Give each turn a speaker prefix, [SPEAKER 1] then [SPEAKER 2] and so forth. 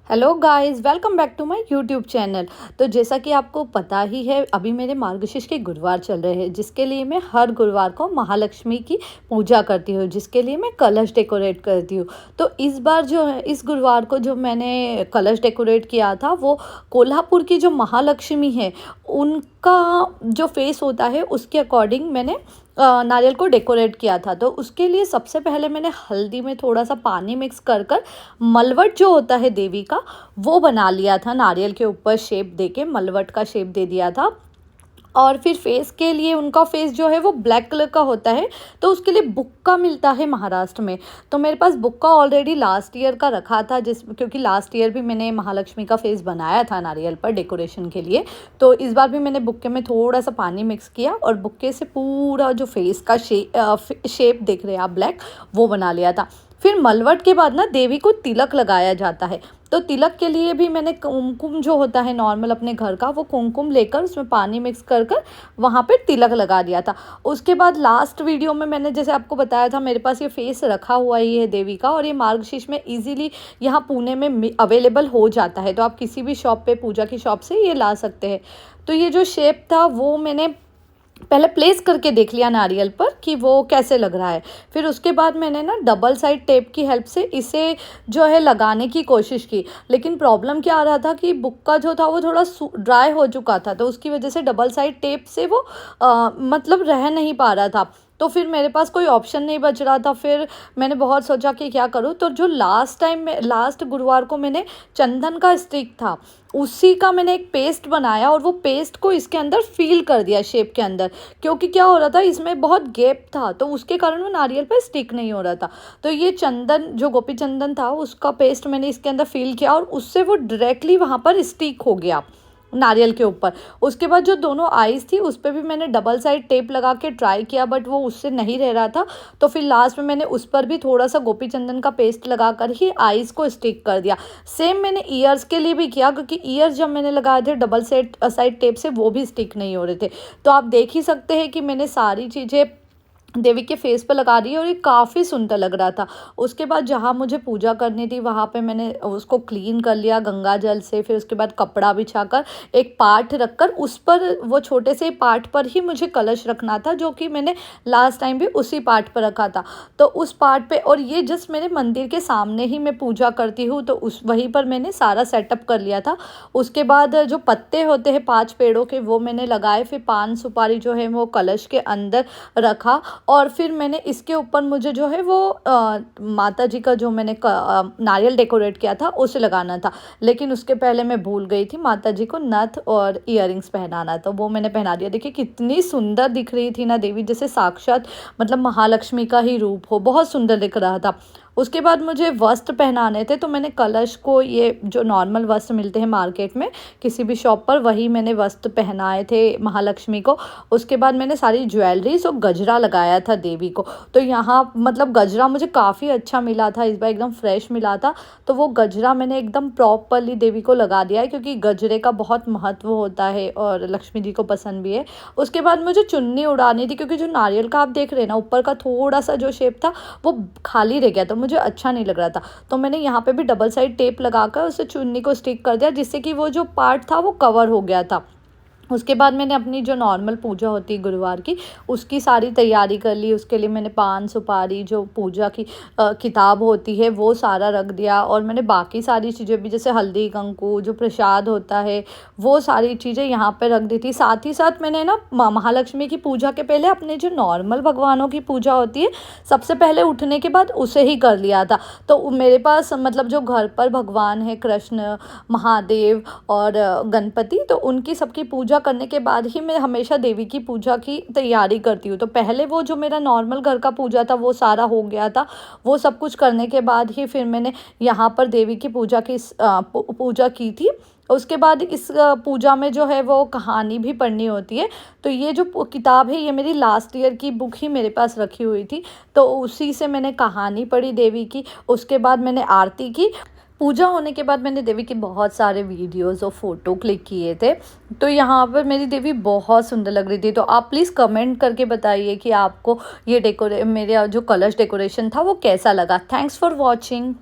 [SPEAKER 1] Hello guys, welcome back to my YouTube channel. तो जैसा कि आपको पता ही है, अभी मेरे मार्गशीर्ष के गुरुवार चल रहे हैं, जिसके लिए मैं हर गुरुवार को महालक्ष्मी की पूजा करती हूँ, जिसके लिए मैं कलश डेकोरेट करती हूँ। तो इस बार जो है, इस गुरुवार को जो मैंने कलश डेकोरेट किया था, वो कोल्हापुर की जो महालक्ष्मी है उनका जो फेस होता है उसके अकॉर्डिंग मैंने नारियल को डेकोरेट किया था। तो उसके लिए सबसे पहले मैंने हल्दी में थोड़ा सा पानी मिक्स कर कर मलवट जो होता है देवी का, वो बना लिया था। नारियल के ऊपर शेप देके मलवट का शेप दे दिया था। और फिर फेस के लिए उनका फेस जो है वो ब्लैक कलर का होता है, तो उसके लिए बुक्का मिलता है महाराष्ट्र में। तो मेरे पास बुक्का ऑलरेडी लास्ट ईयर का रखा था, क्योंकि लास्ट ईयर भी मैंने महालक्ष्मी का फेस बनाया था नारियल पर डेकोरेशन के लिए। तो इस बार भी मैंने बुक्के में थोड़ा सा पानी मिक्स किया और बुक्के से पूरा जो फेस का शेप देख रहे हैं आप ब्लैक, वो बना लिया था। फिर मलवट के बाद ना देवी को तिलक लगाया जाता है। तो तिलक के लिए भी मैंने कुमकुम जो होता है नॉर्मल अपने घर का, वो कुमकुम लेकर उसमें पानी मिक्स कर कर वहाँ पे तिलक लगा दिया था। उसके बाद लास्ट वीडियो में मैंने जैसे आपको बताया था, मेरे पास ये फेस रखा हुआ ही है देवी का, और ये मार्गशीर्ष में इजीली यहाँ पुणे में अवेलेबल हो जाता है। तो आप किसी भी शॉप पे, पूजा की शॉप से ये ला सकते हैं। तो ये जो शेप था वो मैंने पहले प्लेस करके देख लिया नारियल पर कि वो कैसे लग रहा है। फिर उसके बाद मैंने ना डबल साइड टेप की हेल्प से इसे जो है लगाने की कोशिश की। लेकिन प्रॉब्लम क्या आ रहा था कि बुक्का जो था वो थोड़ा ड्राई हो चुका था, तो उसकी वजह से डबल साइड टेप से वो मतलब रह नहीं पा रहा था। तो फिर मेरे पास कोई ऑप्शन नहीं बच रहा था। फिर मैंने बहुत सोचा कि क्या करूँ। तो जो लास्ट गुरुवार को मैंने चंदन का स्टिक था, उसी का मैंने एक पेस्ट बनाया और वो पेस्ट को इसके अंदर फील कर दिया शेप के अंदर। क्योंकि क्या हो रहा था, इसमें बहुत गैप था, तो उसके कारण वो नारियल पे स्टिक नहीं हो रहा था। तो ये चंदन, जो गोपी चंदन था, उसका पेस्ट मैंने इसके अंदर फील किया और उससे वो डायरेक्टली वहाँ पर स्टिक हो गया नारियल के ऊपर। उसके बाद जो दोनों आईज थी उस पर भी मैंने डबल साइड टेप लगा के ट्राई किया, बट वो उससे नहीं रह रहा था। तो फिर लास्ट में मैंने उस पर भी थोड़ा सा गोपी चंदन का पेस्ट लगा कर ही आईज को स्टिक कर दिया। सेम मैंने ईयर्स के लिए भी किया, क्योंकि ईयर्स जब मैंने लगाए थे डबल साइड टेप से, वो भी स्टिक नहीं हो रहे थे। तो आप देख ही सकते हैं कि मैंने सारी चीज़ें देवी के फेस पर लगा दी और ये काफ़ी सुंदर लग रहा था। उसके बाद जहाँ मुझे पूजा करनी थी वहाँ पे मैंने उसको क्लीन कर लिया गंगा जल से। फिर उसके बाद कपड़ा बिछाकर एक पाठ रखकर उस पर, वो छोटे से पाठ पर ही मुझे कलश रखना था, जो कि मैंने लास्ट टाइम भी उसी पाठ पर रखा था। तो उस पाठ पे, और ये जस्ट मेरे मंदिर के सामने ही मैं पूजा करती हूँ, तो उस वहीं पर मैंने सारा सेटअप कर लिया था। उसके बाद जो पत्ते होते हैं 5 पेड़ों के, वो मैंने लगाए। फिर पान सुपारी जो है वो कलश के अंदर रखा। और फिर मैंने इसके ऊपर, मुझे जो है वो माता जी का जो मैंने नारियल डेकोरेट किया था उसे लगाना था। लेकिन उसके पहले मैं भूल गई थी माता जी को नथ और इयररिंग्स पहनाना, तो वो मैंने पहना दिया। देखिए कितनी सुंदर दिख रही थी ना देवी, जैसे साक्षात मतलब महालक्ष्मी का ही रूप हो, बहुत सुंदर दिख रहा था। उसके बाद मुझे वस्त्र पहनाने थे, तो मैंने कलश को, ये जो नॉर्मल वस्त्र मिलते हैं मार्केट में किसी भी शॉप पर, वही मैंने वस्त्र पहनाए थे महालक्ष्मी को। उसके बाद मैंने सारी ज्वेलरीज और गजरा लगाया था देवी को। तो यहाँ मतलब गजरा मुझे काफ़ी अच्छा मिला था इस बार, एकदम फ्रेश मिला था। तो वो गजरा मैंने एकदम प्रॉपरली देवी को लगा दिया है, क्योंकि गजरे का बहुत महत्व होता है और लक्ष्मी जी को पसंद भी है। उसके बाद मुझे चुन्नी उड़ानी थी, क्योंकि जो नारियल का आप देख रहे हैं ना, ऊपर का थोड़ा सा जो शेप था वो खाली रह गया, तो मुझे अच्छा नहीं लग रहा था। तो मैंने यहाँ पे भी डबल साइड टेप लगाकर उसे चुन्नी को स्टिक कर दिया, जिससे कि वो जो पार्ट था वो कवर हो गया था। उसके बाद मैंने अपनी जो नॉर्मल पूजा होती है गुरुवार की, उसकी सारी तैयारी कर ली। उसके लिए मैंने पान सुपारी, जो पूजा की किताब होती है, वो सारा रख दिया। और मैंने बाकी सारी चीज़ें भी, जैसे हल्दी कुंकू, जो प्रसाद होता है, वो सारी चीज़ें यहाँ पे रख दी थी। साथ ही साथ मैंने ना महालक्ष्मी की पूजा के पहले अपने जो नॉर्मल भगवानों की पूजा होती है, सबसे पहले उठने के बाद उसे ही कर लिया था। तो मेरे पास मतलब जो घर पर भगवान है, कृष्ण, महादेव और गणपति, तो उनकी सबकी पूजा करने के बाद ही मैं हमेशा देवी की पूजा की तैयारी करती हूँ। तो पहले वो जो मेरा नॉर्मल घर का पूजा था वो सारा हो गया था। वो सब कुछ करने के बाद ही फिर मैंने यहाँ पर देवी की पूजा की थी। उसके बाद इस पूजा में जो है वो कहानी भी पढ़नी होती है। तो ये जो किताब है, ये मेरी लास्ट ईयर की बुक ही मेरे पास रखी हुई थी, तो उसी से मैंने कहानी पढ़ी देवी की। उसके बाद मैंने आरती की। पूजा होने के बाद मैंने देवी के बहुत सारे वीडियोस और फ़ोटो क्लिक किए थे। तो यहाँ पर मेरी देवी बहुत सुंदर लग रही थी। तो आप प्लीज़ कमेंट करके बताइए कि आपको ये मेरे जो कलश डेकोरेशन था वो कैसा लगा। Thanks for watching.